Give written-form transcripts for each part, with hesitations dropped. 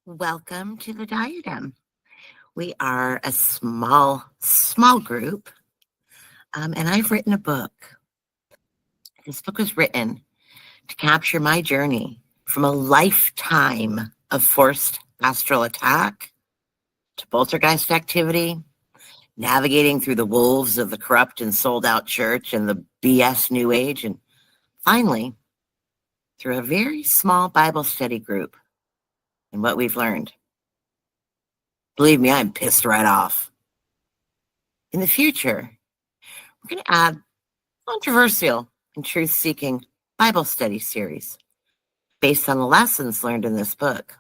Welcome to the Diadem. We are a small group, and I've written a book. This book was written to capture my journey from a lifetime of forced astral attack to poltergeist activity, navigating through the wolves of the corrupt and sold out church and the BS New Age, and finally, through a very small Bible study group and what we've learned. Believe me, I'm pissed right off. In the future, we're going to add controversial and truth-seeking Bible study series based on the lessons learned in this book.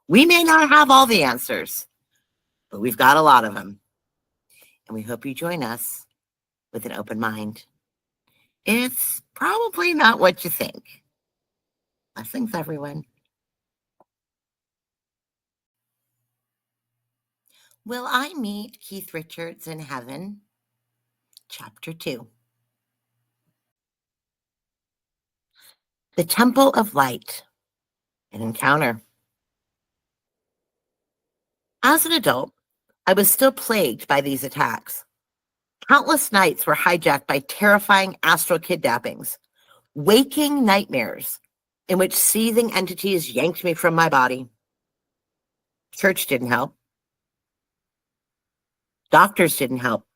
We may not have all the answers, but we've got a lot of them. And we hope you join us with an open mind. It's probably not what you think. Blessings, everyone. Will I meet Keith Richards in heaven? Chapter 2. The Temple of Light, an encounter. As an adult, I was still plagued by these attacks. Countless nights were hijacked by terrifying astral kidnappings, waking nightmares in which seething entities yanked me from my body. Church didn't help. Doctors didn't help.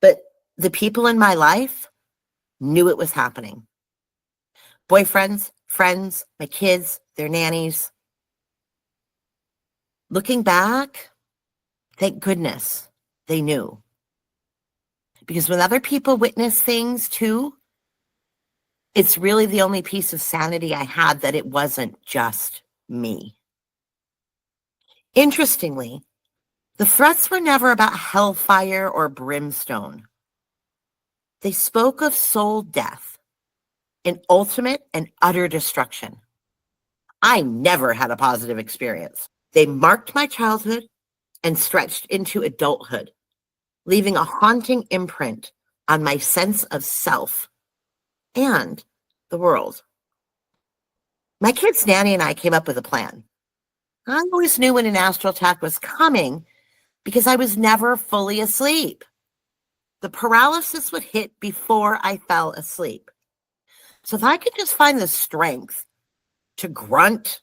But the people in my life knew it was happening. Boyfriends, friends, my kids, their nannies. Looking back, thank goodness they knew. Because when other people witness things too, it's really the only piece of sanity I had that it wasn't just me. Interestingly, the threats were never about hellfire or brimstone. They spoke of soul death, an ultimate and utter destruction. I never had a positive experience. They marked my childhood and stretched into adulthood, leaving a haunting imprint on my sense of self and the world. My kid's nanny and I came up with a plan. I always knew when an astral attack was coming because I was never fully asleep. The paralysis would hit before I fell asleep. So if I could just find the strength to grunt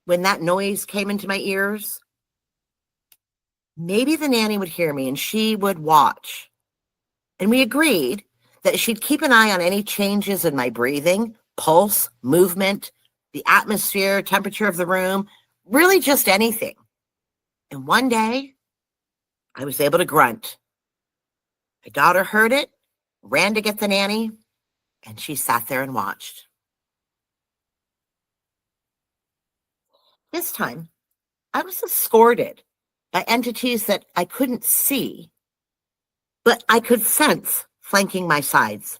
when that noise came into my ears, maybe the nanny would hear me and she would watch. And we agreed that she'd keep an eye on any changes in my breathing, pulse, movement, the atmosphere, temperature of the room, really just anything. And one day, I was able to grunt. My daughter heard it, ran to get the nanny, and she sat there and watched. This time, I was escorted by entities that I couldn't see, but I could sense flanking my sides.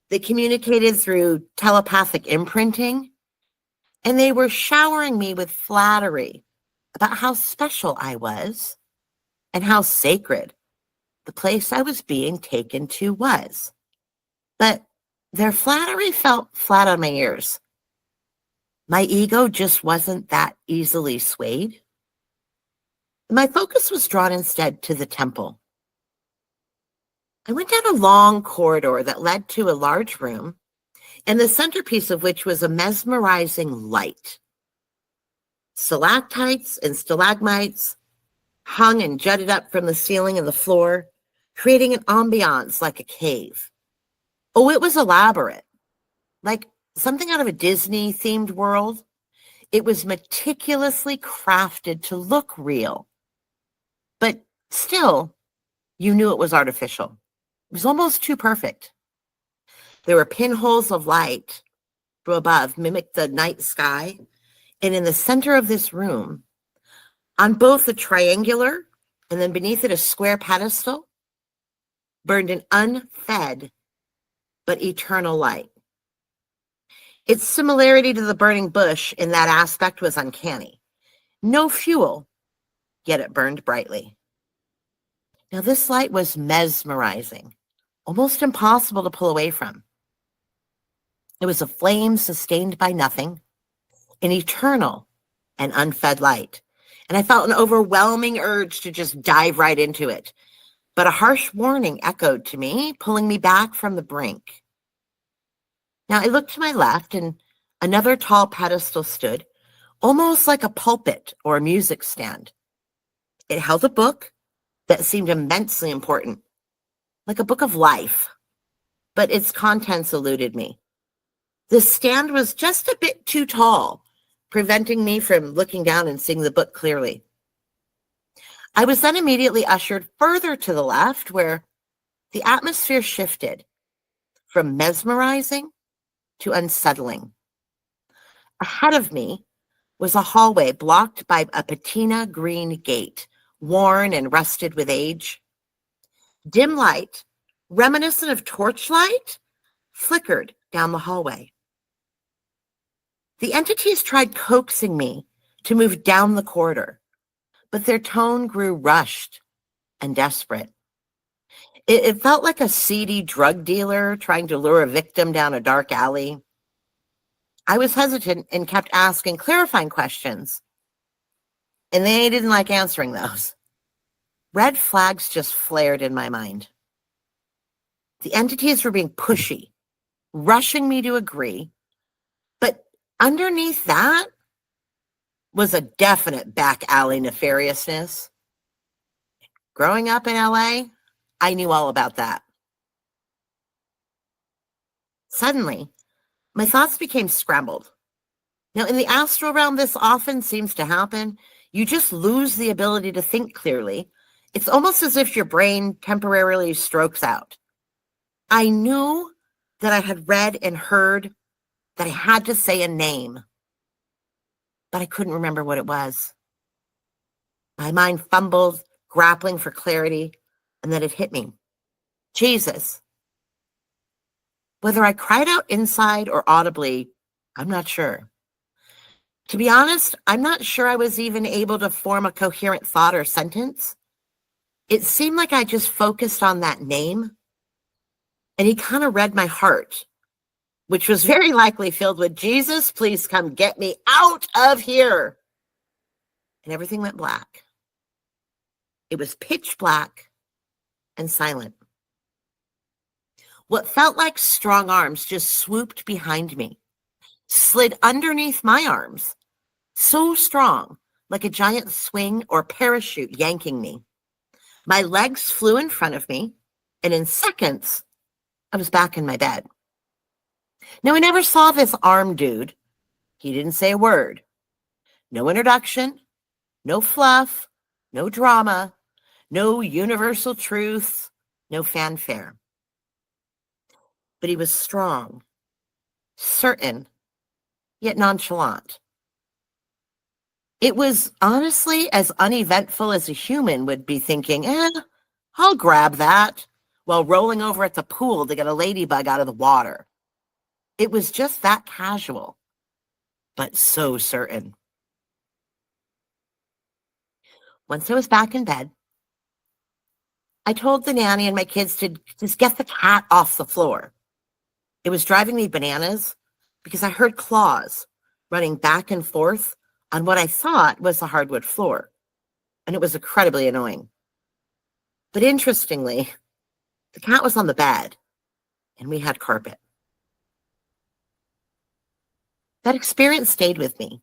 They communicated through telepathic imprinting, and they were showering me with flattery about how special I was and how sacred the place I was being taken to was. But their flattery felt flat on my ears. My ego just wasn't that easily swayed. My focus was drawn instead to the temple. I went down a long corridor that led to a large room, and the centerpiece of which was a mesmerizing light. Stalactites and stalagmites hung and jutted up from the ceiling and the floor, creating an ambiance like a cave. Oh, it was elaborate, like something out of a Disney-themed world. It was meticulously crafted to look real, but still, you knew it was artificial. It was almost too perfect. There were pinholes of light from above, mimicked the night sky, and in the center of this room, on both the triangular and then beneath it a square pedestal, burned an unfed but eternal light. Its similarity to the burning bush in that aspect was uncanny. No fuel, yet it burned brightly. Now this light was mesmerizing, almost impossible to pull away from. It was a flame sustained by nothing, an eternal and unfed light. And I felt an overwhelming urge to just dive right into it. But a harsh warning echoed to me, pulling me back from the brink. Now I looked to my left, and another tall pedestal stood, almost like a pulpit or a music stand. It held a book that seemed immensely important, like a book of life, but its contents eluded me. The stand was just a bit too tall, preventing me from looking down and seeing the book clearly. I was then immediately ushered further to the left, where the atmosphere shifted from mesmerizing to unsettling. Ahead of me was a hallway blocked by a patina green gate, worn and rusted with age. Dim light, reminiscent of torchlight, flickered down the hallway. The entities tried coaxing me to move down the corridor, but their tone grew rushed and desperate. It felt like a seedy drug dealer trying to lure a victim down a dark alley. I was hesitant and kept asking clarifying questions, and they didn't like answering those. Red flags just flared in my mind. The entities were being pushy, rushing me to agree, but underneath that was a definite back alley nefariousness. Growing up in LA, I knew all about that. Suddenly, my thoughts became scrambled. Now, in the astral realm, this often seems to happen. You just lose the ability to think clearly. It's almost as if your brain temporarily strokes out. I knew that I had read and heard that I had to say a name, but I couldn't remember what it was. My mind fumbled, grappling for clarity, and then it hit me. Jesus. Whether I cried out inside or audibly, I'm not sure. To be honest, I'm not sure I was even able to form a coherent thought or sentence. It seemed like I just focused on that name, and he kind of read my heart, which was very likely filled with, Jesus, please come get me out of here. And everything went black. It was pitch black and silent. What felt like strong arms just swooped behind me, slid underneath my arms, so strong, like a giant swing or parachute yanking me. My legs flew in front of me, and in seconds, I was back in my bed. Now, I never saw this armed dude. He didn't say a word. No introduction, no fluff, no drama, no universal truth, no fanfare. But he was strong, certain, yet nonchalant. It was honestly as uneventful as a human would be thinking, I'll grab that, while rolling over at the pool to get a ladybug out of the water. It was just that casual, but so certain. Once I was back in bed, I told the nanny and my kids to just get the cat off the floor. It was driving me bananas because I heard claws running back and forth on what I thought was the hardwood floor, and it was incredibly annoying. But interestingly, the cat was on the bed, and we had carpet. That experience stayed with me,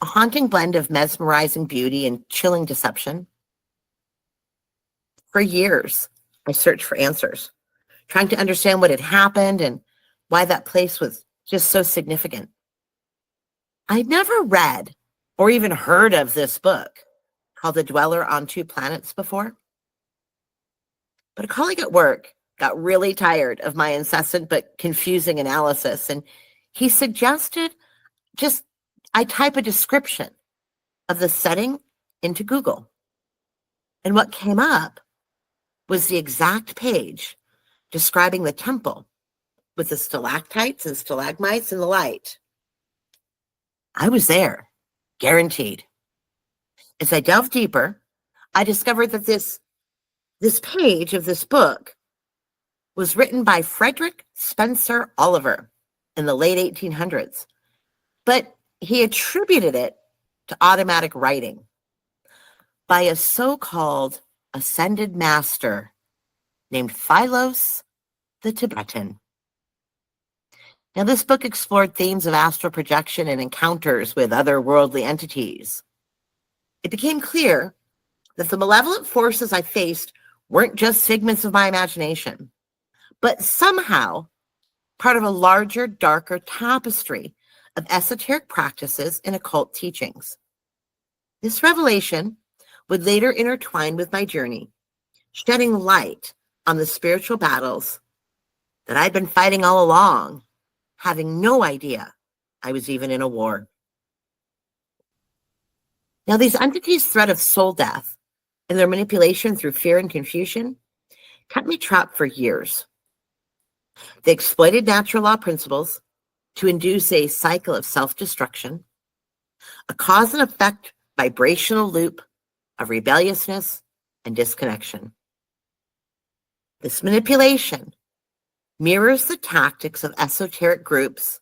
a haunting blend of mesmerizing beauty and chilling deception. For years, I searched for answers, trying to understand what had happened and why that place was just so significant. I'd never read or even heard of this book called The Dweller on Two Planets before. But a colleague at work got really tired of my incessant but confusing analysis, and he suggested I type a description of the setting into Google. And what came up was the exact page describing the temple with the stalactites and stalagmites and the light. I was there, guaranteed. As I delved deeper, I discovered that this page of this book was written by Frederick Spencer Oliver in the late 1800s, but he attributed it to automatic writing by a so-called ascended master named Philos the Tibetan. Now, this book explored themes of astral projection and encounters with otherworldly entities. It became clear that the malevolent forces I faced weren't just figments of my imagination, but somehow part of a larger, darker tapestry of esoteric practices and occult teachings. This revelation would later intertwine with my journey, shedding light on the spiritual battles that I'd been fighting all along, having no idea I was even in a war. Now, these entities' threat of soul death and their manipulation through fear and confusion kept me trapped for years. They exploited natural law principles to induce a cycle of self-destruction, a cause and effect vibrational loop of rebelliousness and disconnection. This manipulation mirrors the tactics of esoteric groups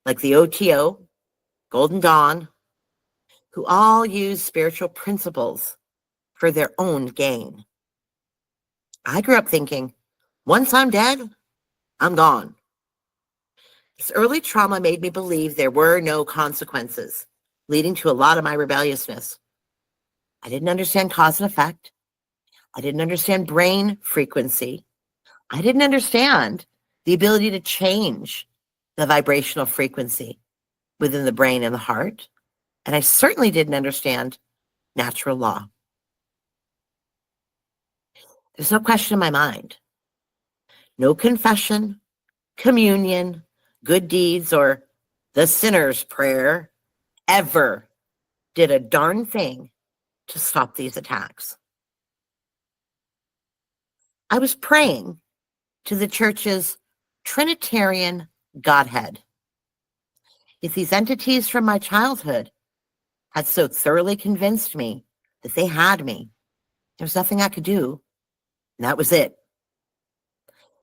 like the OTO, Golden Dawn, who all use spiritual principles for their own gain. I grew up thinking, once I'm dead, I'm gone. This early trauma made me believe there were no consequences, leading to a lot of my rebelliousness. I didn't understand cause and effect. I didn't understand brain frequency. I didn't understand the ability to change the vibrational frequency within the brain and the heart. And I certainly didn't understand natural law. There's no question in my mind. No confession, communion, good deeds, or the sinner's prayer ever did a darn thing to stop these attacks. I was praying to the church's Trinitarian Godhead. If these entities from my childhood had so thoroughly convinced me that they had me, there was nothing I could do, and that was it.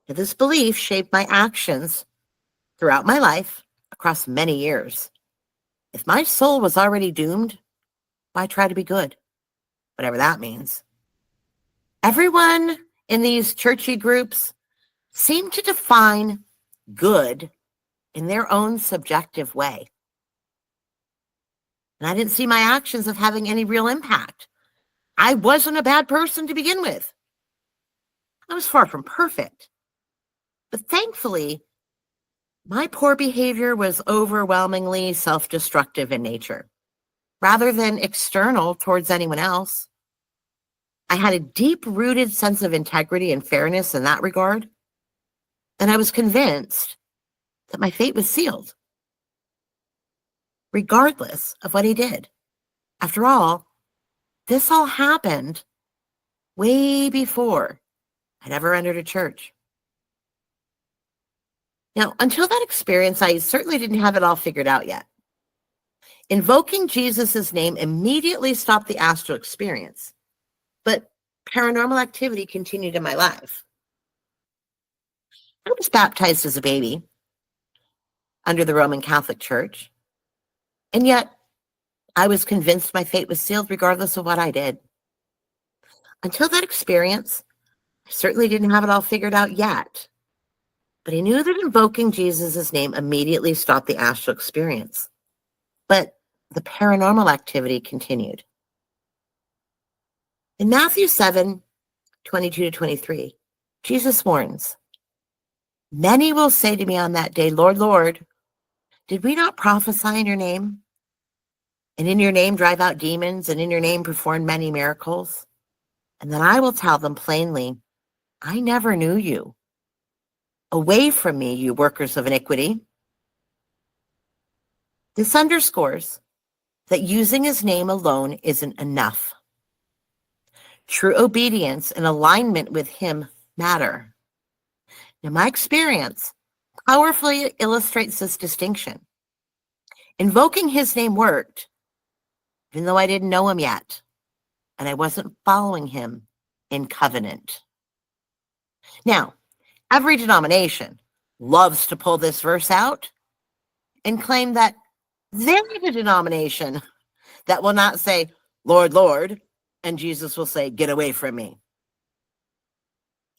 Now, this belief shaped my actions throughout my life across many years. If my soul was already doomed, why try to be good? Whatever that means. Everyone in these churchy groups seemed to define good in their own subjective way. And I didn't see my actions of having any real impact. I wasn't a bad person to begin with. I was far from perfect. But thankfully, my poor behavior was overwhelmingly self-destructive in nature, rather than external towards anyone else. I had a deep-rooted sense of integrity and fairness in that regard, and I was convinced that my fate was sealed, regardless of what he did. After all, this all happened way before I'd ever entered a church. Now, until that experience, I certainly didn't have it all figured out yet. Invoking Jesus' name immediately stopped the astral experience, but paranormal activity continued in my life. I was baptized as a baby under the Roman Catholic Church, and yet I was convinced my fate was sealed regardless of what I did. Until that experience, I certainly didn't have it all figured out yet, but I knew that invoking Jesus' name immediately stopped the astral experience, but the paranormal activity continued. In Matthew 7:22-23, Jesus warns, "Many will say to me on that day, 'Lord, Lord, did we not prophesy in your name? And in your name drive out demons, and in your name perform many miracles?' And then I will tell them plainly, 'I never knew you. Away from me, you workers of iniquity.'" This underscores that using his name alone isn't enough. True obedience and alignment with him matter. Now, my experience powerfully illustrates this distinction. Invoking his name worked, even though I didn't know him yet, and I wasn't following him in covenant. Now, every denomination loves to pull this verse out and claim that they're the denomination that will not say, Lord, Lord, and Jesus will say, get away from me.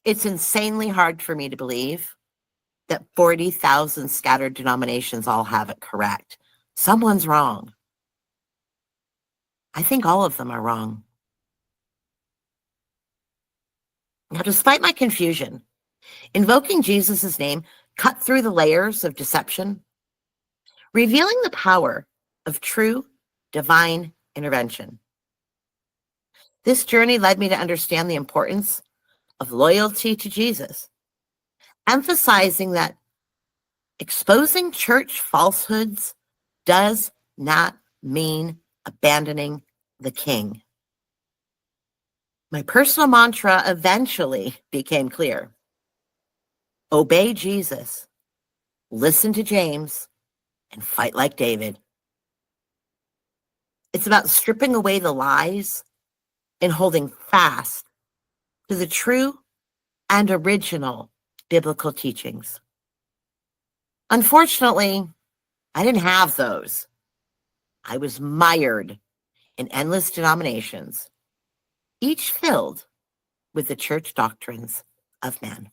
It's insanely hard for me to believe that 40,000 scattered denominations all have it correct. Someone's wrong. I think all of them are wrong. Now, despite my confusion, invoking Jesus' name cut through the layers of deception, revealing the power of true divine intervention. This journey led me to understand the importance of loyalty to Jesus, emphasizing that exposing church falsehoods does not mean abandoning the king. My personal mantra eventually became clear. Obey Jesus, listen to James, and fight like David. It's about stripping away the lies and holding fast to the true and original biblical teachings. Unfortunately, I didn't have those. I was mired in endless denominations, each filled with the church doctrines of man.